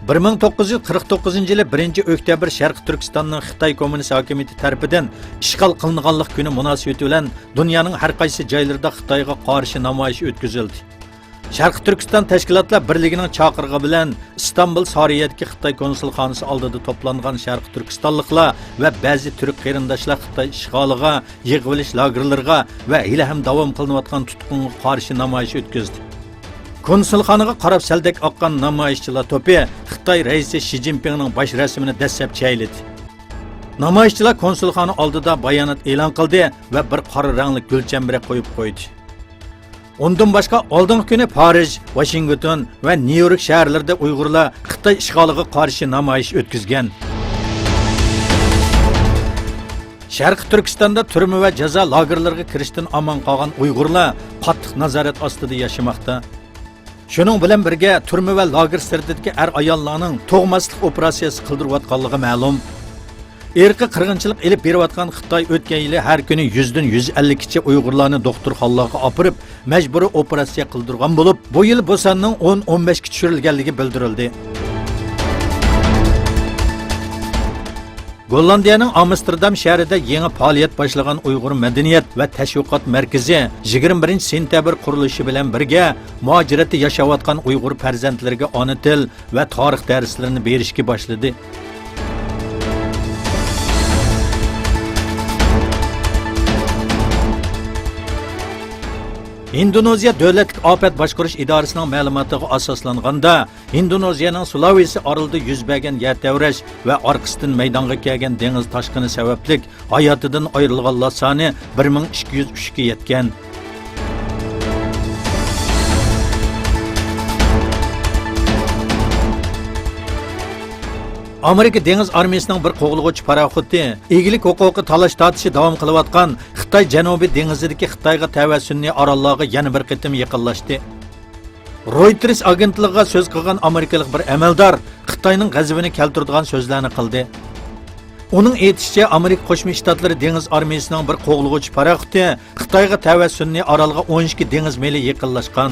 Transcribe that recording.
1949 yılı 1 oktyabr Şarkı Türkistan'ın Xitay Komünist Hakimiyeti tarafidan işgal kılınğanlık günü münasebeti bilen dünyanın her qaysı joylarida Xitayga qarşı namoyish o'tkazildi. Şarkı Türkistan Teşkilatlar Birliği'nin çağırığı bilen İstanbul Sariyet'deki Xitay konsulxanası aldıda toplanğan Şarkı Türkistanlıklar ve bazı Türk qeyrindaşlar Xitay işgalıga, yığılış lagerlarga ve hile hem davam kılınıvatkan tutkunğa qarşı namoyish o'tkazdi. Konsulxanaga qarab saldek oqqan namoyishchilar to'pi Xitoy raisi Shi Jinpingning bosh rasmini dastlab chayladi. Namoyishchilar konsulxona oldida bayonot e'lon qildi va bir qora rangli gulchambar qo'yib qo'ydi. Undan boshqa oldingi kuni Parij, Washington va Nyu-York shaharlarida Uyg'urlar Xitoy ishg'oliga qarshi namoyish o'tkazgan. Sharq Turkistonda turma va jazo lagerlariga kirishdan omon qolgan Uyg'urlar qattiq nazorat ostida yashamoqda. Şunun bilen birge turma ve lager sirtidagi ayollarning tug'maslik operatsiyasi qildirayotganligi ma'lum. Erki qirg'inchilik elib berayotgan Xitoy o'tgan yili har kuni 100dan 150 kishi Uyg'urlarni doktorxonalarga opirib, majburiy operatsiya qildirgan bo'lib, bu yil bu sonning 10-15 ga tushirilganligi bildirildi. Gollandiyaning Amsterdam shahrida yangi faoliyat boshlagan Uyg'ur madaniyat va tashviqot markazi 21 sentyabr qurilishi bilan birga muhojiratda yashayotgan Uyg'ur farzandlariga ona til va tarix darslarini berishga boshladi. Indoneziya Davlatlik Afat boshqarish idorasining ma'lumotiga asoslanganda, Indoneziyaning Sulawesi orolida yuz bergan yer tavrash va orqasidan maydonga kelgan dengiz toshqini sababli hayotidan ayrilganlar soni 1203 ga yetgan. Amerika Dengiz Armiyasining bir qo'g'ilg'uchi paraxoti egilik huquqi talash tortishi davom qilayotgan Xitoy Janubiy dengizidagi Xitoyga tava sunniy orollarga yana bir qitim yaqinlashdi. Reuters agentligiga so'z qilgan amerikalik bir amaldor Xitoyning g'azabini keltiradigan so'zlarni qildi. Uning aytishicha, Amerika Qo'shma Shtatlari Dengiz Armiyasining bir qo'g'ilg'uchi paraxoti Xitoyga tava sunniy orolga 12 dengiz mili yaqinlashgan.